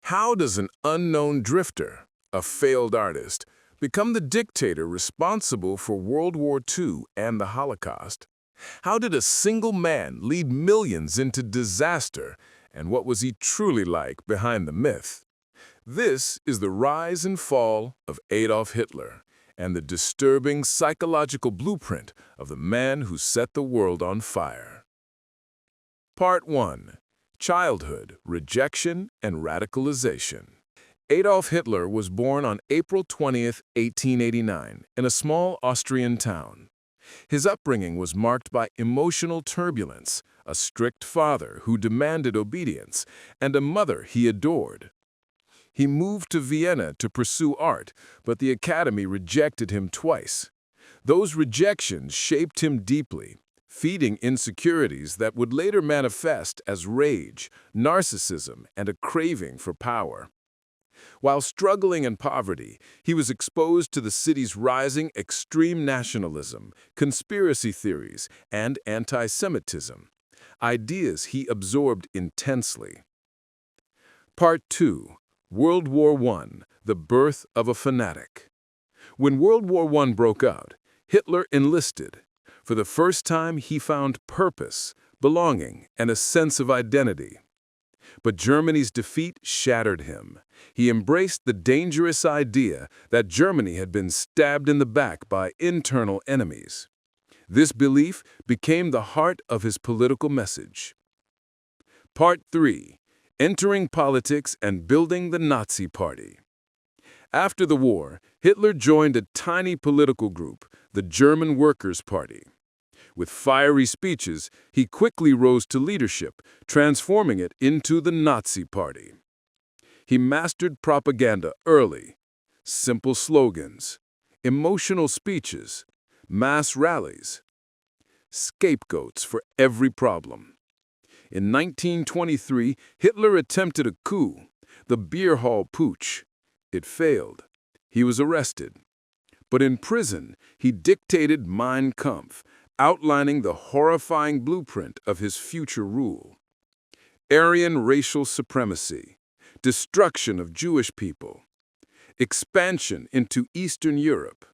How does an unknown drifter, a failed artist, become the dictator responsible for World War II and the Holocaust? How did a single man lead millions into disaster, and what was he truly like behind the myth? This is the rise and fall of Adolf Hitler and the disturbing psychological blueprint of the man who set the world on fire. Part 1. Childhood, Rejection, and Radicalization. Adolf Hitler was born on April 20, 1889, in a small Austrian town. His upbringing was marked by emotional turbulence, a strict father who demanded obedience, and a mother he adored. He moved to Vienna to pursue art, but the academy rejected him twice. Those rejections shaped him deeply, feeding insecurities that would later manifest as rage, narcissism, and a craving for power. While struggling in poverty, he was exposed to the city's rising extreme nationalism, conspiracy theories, and anti-Semitism, ideas he absorbed intensely. Part 2. World War I, the birth of a fanatic. When World War I broke out, Hitler enlisted. For the first time, he found purpose, belonging, and a sense of identity. But Germany's defeat shattered him. He embraced the dangerous idea that Germany had been stabbed in the back by internal enemies. This belief became the heart of his political message. Part 3. Entering politics and building the Nazi Party. After the war, Hitler joined a tiny political group, the German Workers' Party. With fiery speeches, he quickly rose to leadership, transforming it into the Nazi Party. He mastered propaganda early: simple slogans, emotional speeches, mass rallies, scapegoats for every problem. In 1923, Hitler attempted a coup, the beer hall putsch. It failed. He was arrested. But in prison, he dictated Mein Kampf, outlining the horrifying blueprint of his future rule. Aryan racial supremacy, destruction of Jewish people, expansion into Eastern Europe,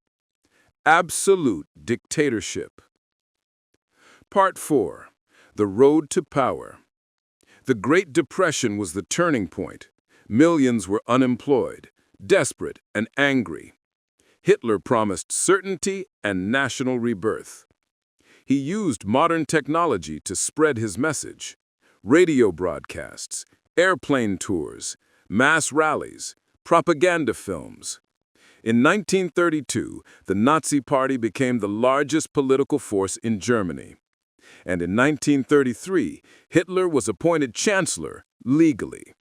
absolute dictatorship. Part 4. The road to power. The Great Depression was the turning point. Millions were unemployed, desperate, and angry. Hitler promised certainty and national rebirth. He used modern technology to spread his message: radio broadcasts, airplane tours, mass rallies, propaganda films. In 1932, the Nazi Party became the largest political force in Germany. And in 1933, Hitler was appointed chancellor legally.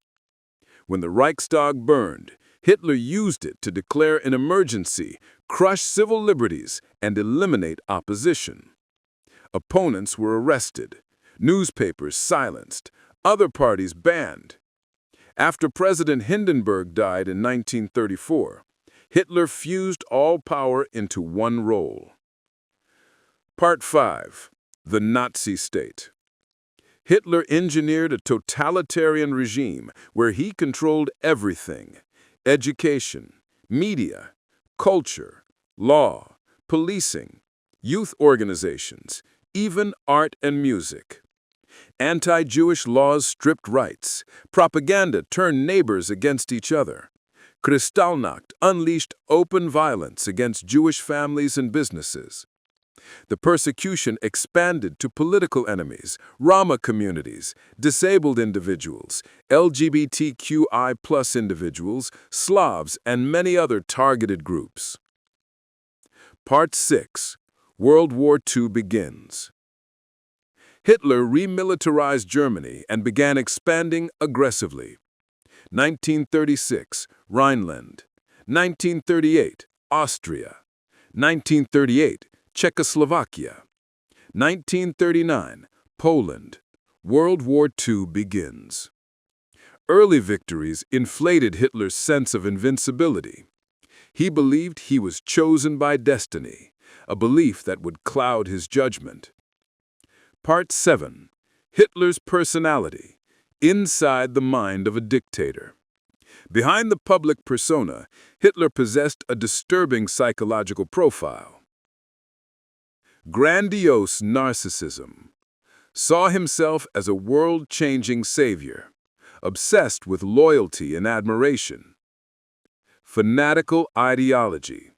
When the Reichstag burned, Hitler used it to declare an emergency, crush civil liberties, and eliminate opposition. Opponents were arrested, newspapers silenced, other parties banned. After President Hindenburg died in 1934, Hitler fused all power into one role. Part 5. The Nazi State. Hitler engineered a totalitarian regime where he controlled everything: education, media, culture, law, policing, youth organizations, even art and music. Anti-Jewish laws stripped rights. Propaganda turned neighbors against each other. Kristallnacht unleashed open violence against Jewish families and businesses. The persecution expanded to political enemies, Roma communities, disabled individuals, LGBTQI+ individuals, Slavs, and many other targeted groups. Part 6. World War II begins. Hitler remilitarized Germany and began expanding aggressively. 1936, Rhineland. 1938, Austria. 1938, Czechoslovakia. 1939, Poland. World War II begins. Early victories inflated Hitler's sense of invincibility. He believed he was chosen by destiny, a belief that would cloud his judgment. Part 7. Hitler's personality, inside the mind of a dictator. Behind the public persona, Hitler possessed a disturbing psychological profile. Grandiose narcissism. Saw himself as a world-changing savior, obsessed with loyalty and admiration. Fanatical ideology.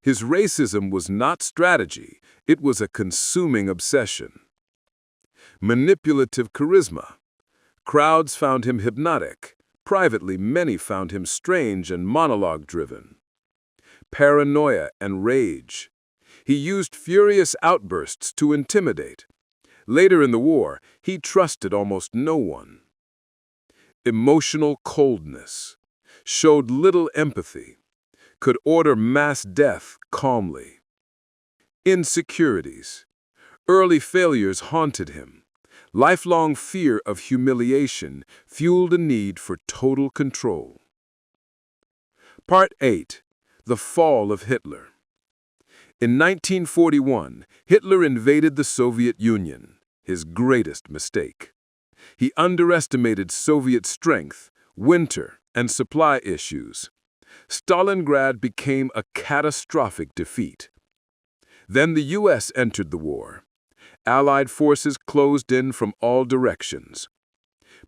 His racism was not strategy, it was a consuming obsession. Manipulative charisma. Crowds found him hypnotic. Privately, many found him strange and monologue-driven. Paranoia and rage. He used furious outbursts to intimidate. Later in the war, he trusted almost no one. Emotional coldness. Showed little empathy. Could order mass death calmly. Insecurities. Early failures haunted him. Lifelong fear of humiliation fueled a need for total control. Part 8. The Fall of Hitler. In 1941, Hitler invaded the Soviet Union, his greatest mistake. He underestimated Soviet strength, winter, and supply issues. Stalingrad became a catastrophic defeat. Then the U.S. entered the war. Allied forces closed in from all directions.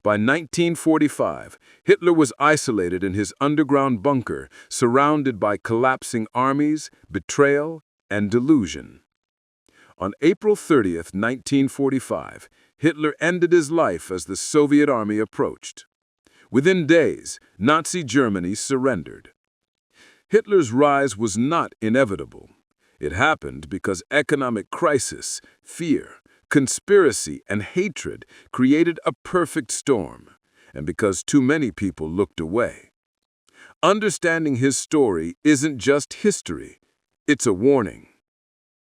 By 1945, Hitler was isolated in his underground bunker, surrounded by collapsing armies, betrayal, and delusion. On April 30, 1945, Hitler ended his life as the Soviet army approached. Within days, Nazi Germany surrendered. Hitler's rise was not inevitable. It happened because economic crisis, fear, conspiracy, and hatred created a perfect storm, and because too many people looked away. Understanding his story isn't just history, it's a warning.